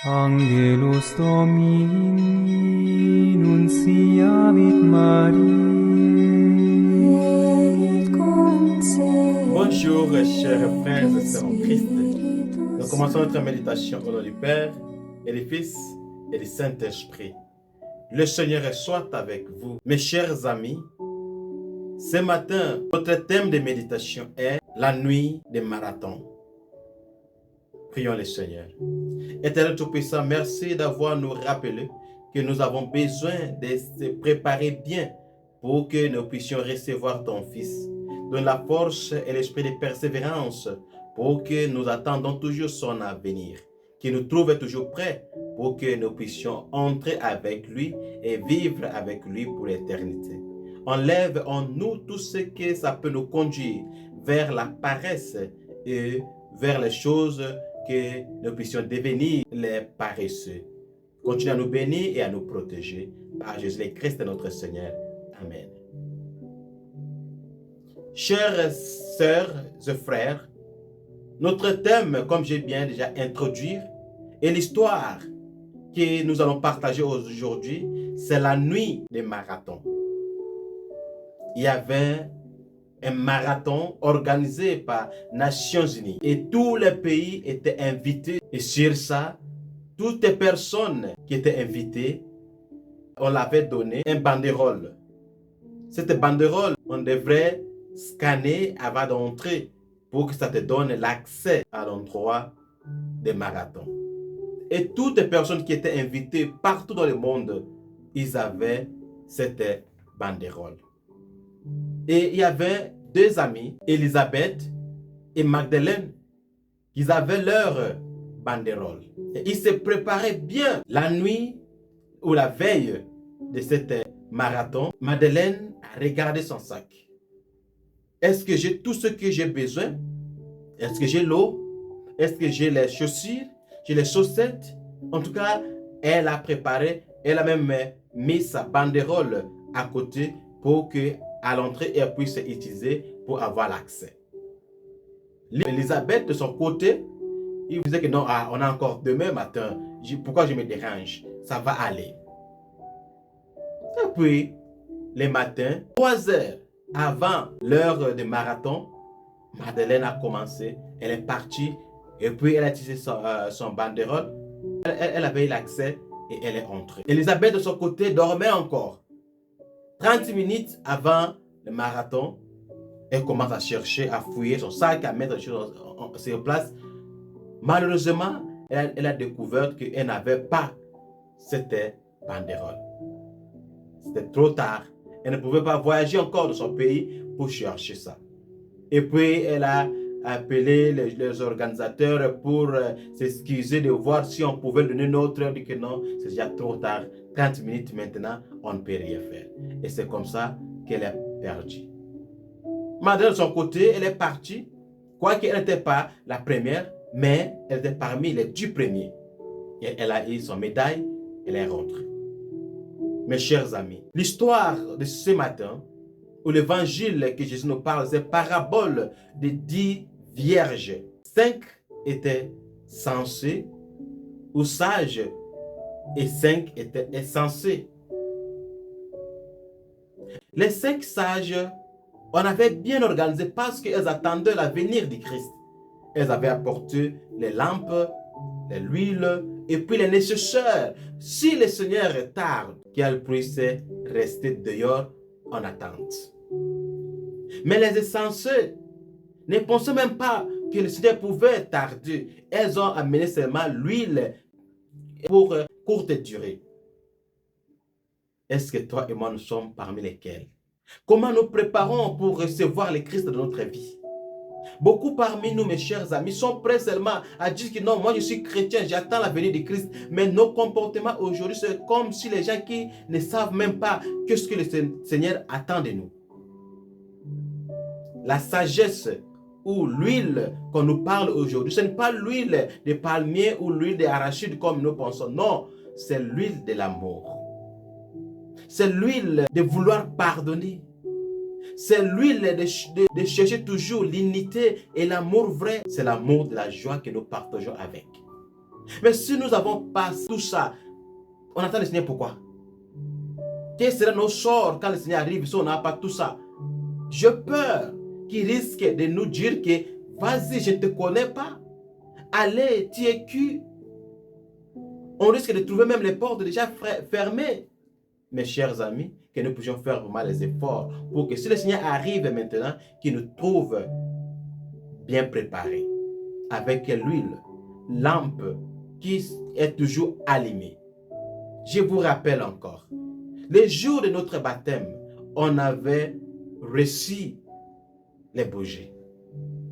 Angelus Domini nunciavit Mariae et concebit Bonjour, chers frères et sœurs en Christ. Spiritus Nous commençons notre méditation au nom du Père et du Fils et du Saint-Esprit. Le Seigneur soit avec vous. Mes chers amis, ce matin, notre thème de méditation est la nuit des marathons. Prions le Seigneur. Éternel Tout-Puissant, merci d'avoir nous rappelé que nous avons besoin de se préparer bien pour que nous puissions recevoir ton Fils. Donne la force et l'esprit de persévérance pour que nous attendons toujours son avenir, qu'il nous trouve toujours prêts pour que nous puissions entrer avec lui et vivre avec lui pour l'éternité. Enlève en nous tout ce que ça peut nous conduire vers la paresse et vers les choses que nous puissions devenir les paresseux. Continue à nous bénir et à nous protéger par Jésus-Christ notre Seigneur. Amen. Chères sœurs et frères, notre thème, comme j'ai bien déjà introduit, et l'histoire que nous allons partager aujourd'hui, c'est la nuit des marathons. Il y avait un marathon organisé par Nations Unies et tous les pays étaient invités. Et sur ça, toutes les personnes qui étaient invitées, on l'avait donné un banderole. Cette banderole, on devrait scanner avant d'entrer pour que ça te donne l'accès à l'endroit des marathons. Et toutes les personnes qui étaient invitées partout dans le monde, ils avaient cette banderole. Et il y avait deux amis, Elisabeth et Magdalène, qui avaient leur banderole. Et ils se préparaient bien la nuit ou la veille de cette marathon. Madeleine a regardé son sac. Est-ce que j'ai tout ce que j'ai besoin? Est-ce que j'ai l'eau? Est-ce que j'ai les chaussures? J'ai les chaussettes? En tout cas, elle a préparé, elle a même mis sa banderole à côté pour que à l'entrée, elle puisse utiliser pour avoir l'accès. Elisabeth, de son côté, il disait que non, on a encore demain matin. Pourquoi je me dérange? Ça va aller. Et puis, le matin, 3 heures avant l'heure de marathon, Madeleine a commencé. Elle est partie et puis elle a utilisé son banderole. Elle avait eu l'accès et elle est entrée. Elisabeth, de son côté, dormait encore. 30 minutes avant le marathon, elle commence à chercher, à fouiller son sac, à mettre les choses sur place. Malheureusement, elle a découvert qu'elle n'avait pas cette banderole. C'était trop tard. Elle ne pouvait pas voyager encore de son pays pour chercher ça. Et puis, elle a appelé les organisateurs pour s'excuser de voir si on pouvait donner notre heure. Elle dit que non, c'est déjà trop tard. 30 minutes maintenant, on ne peut rien faire. Et c'est comme ça qu'elle est perdue. Madeleine, de son côté, elle est partie. Quoique elle n'était pas la première, mais elle était parmi les 10 premiers. Et elle a eu son médaille, elle est rentrée. Mes chers amis, l'histoire de ce matin, où l'évangile que Jésus nous parle, c'est parabole de 10 vierges. 5 étaient sensées ou sages et 5 étaient insensées. Les 5 sages, on avait bien organisé parce qu'elles attendaient l'avenir du Christ. Elles avaient apporté les lampes, l'huile et puis les nécessaires. Si le Seigneur tarde, qu'elles puissent rester dehors en attente. Mais les insensés ne pensaient même pas que le Seigneur pouvait tarder. Elles ont amené seulement l'huile pour courte durée. Est-ce que toi et moi nous sommes parmi lesquels? Comment nous préparons pour recevoir le Christ dans notre vie? Beaucoup parmi nous, mes chers amis, sont prêts seulement à dire que non, moi je suis chrétien, j'attends la venue de Christ. Mais nos comportements aujourd'hui, c'est comme si les gens qui ne savent même pas ce que le Seigneur attend de nous. La sagesse ou l'huile qu'on nous parle aujourd'hui, ce n'est pas l'huile de palmier ou l'huile d'arachide comme nous pensons. Non, c'est l'huile de l'amour. C'est l'huile de vouloir pardonner. C'est l'huile de chercher toujours l'unité et l'amour vrai. C'est l'amour de la joie que nous partageons avec. Mais si nous avons pas tout ça, on attend le Seigneur pourquoi? Quel sera nos sorts quand le Seigneur arrive si on n'a pas tout ça? J'ai peur qu'il risque de nous dire que vas-y, je ne te connais pas. Allez, tu es cuit. On risque de trouver même les portes déjà fermées. Mes chers amis, que nous puissions faire vraiment les efforts pour que si le Seigneur arrive maintenant, qu'il nous trouve bien préparés, avec l'huile, lampe qui est toujours allumée. Je vous rappelle encore, le jour de notre baptême, on avait reçu les bougies.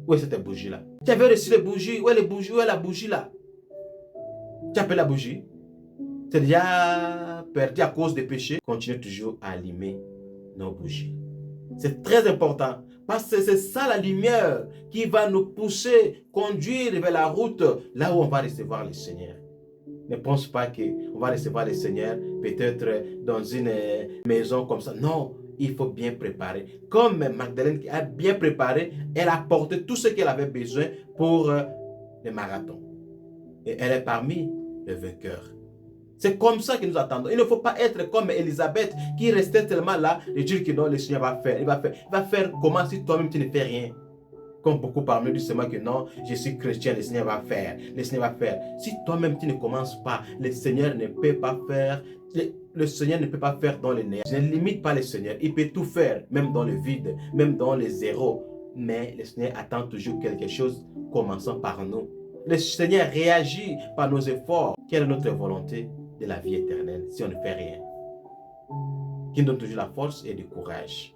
Où est cette bougie-là? Tu avais reçu les bougies. Où est les bougies? Où est la bougie là? Tu appelles la bougie? C'est déjà perdu à cause des péchés. Continuez toujours à allumer nos bougies. C'est très important. Parce que c'est ça la lumière qui va nous pousser, conduire vers la route là où on va recevoir le Seigneur. Ne pense pas qu'on va recevoir le Seigneur peut-être dans une maison comme ça. Non, il faut bien préparer. Comme Magdalene qui a bien préparé, elle a apporté tout ce qu'elle avait besoin pour le marathon. Et elle est parmi les vainqueurs. C'est comme ça que nous attendons. Il ne faut pas être comme Élisabeth qui restait tellement là et dire que non, le Seigneur va faire. Il va faire comment si toi-même tu ne fais rien? Comme beaucoup parmi nous disent seulement que non, je suis chrétien, le Seigneur va faire. Le Seigneur va faire. Si toi-même tu ne commences pas, le Seigneur ne peut pas faire. Le Seigneur ne peut pas faire dans le néant. Je ne limite pas le Seigneur. Il peut tout faire, même dans le vide, même dans les zéros. Mais le Seigneur attend toujours quelque chose, commençant par nous. Le Seigneur réagit par nos efforts. Quelle est notre volonté de la vie éternelle si on ne fait rien? Qui nous donne toujours la force et du courage.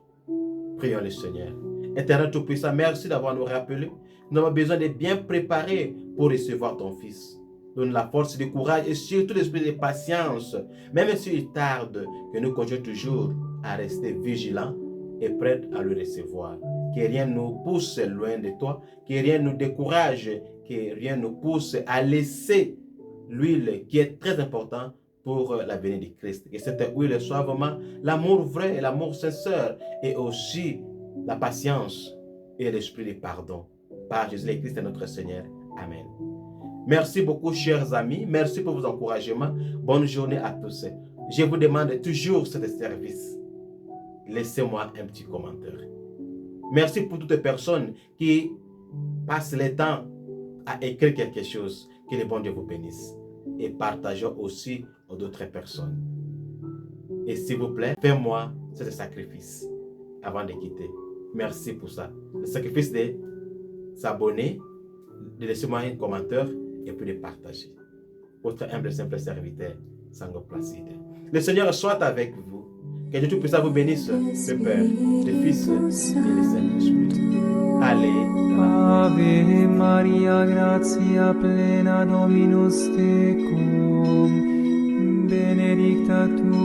Prions le Seigneur. Éternel Tout-Puissant, merci d'avoir nous rappelé. Nous avons besoin de bien préparer pour recevoir ton Fils. Donne la force, du courage et surtout l'esprit de patience. Même s'il tarde, que nous continuons toujours à rester vigilants et prêts à le recevoir. Que rien ne nous pousse loin de toi, que rien ne nous décourage, que rien ne nous pousse à laisser l'huile qui est très importante pour la venue de Christ. Que cette huile soit vraiment l'amour vrai et l'amour sincère et aussi la patience et l'esprit de pardon. Par Jésus-Christ notre Seigneur. Amen. Merci beaucoup, chers amis. Merci pour vos encouragements. Bonne journée à tous. Je vous demande toujours ce service. Laissez-moi un petit commentaire. Merci pour toutes les personnes qui passent le temps à écrire quelque chose. Que le bon Dieu vous bénisse. Et partageons aussi aux autres personnes. Et s'il vous plaît, faites-moi ce sacrifice avant de quitter. Merci pour ça. Le sacrifice de s'abonner, de laisser moi un commentaire et puis de partager. Votre humble simple serviteur, Sango Placide. Le Seigneur soit avec vous. Que Dieu Tout-Puissant vous bénisse, le Père, le Fils et le Saint-Esprit. Allez. Ave Maria, gratia plena Dominus tecum, benedicta tu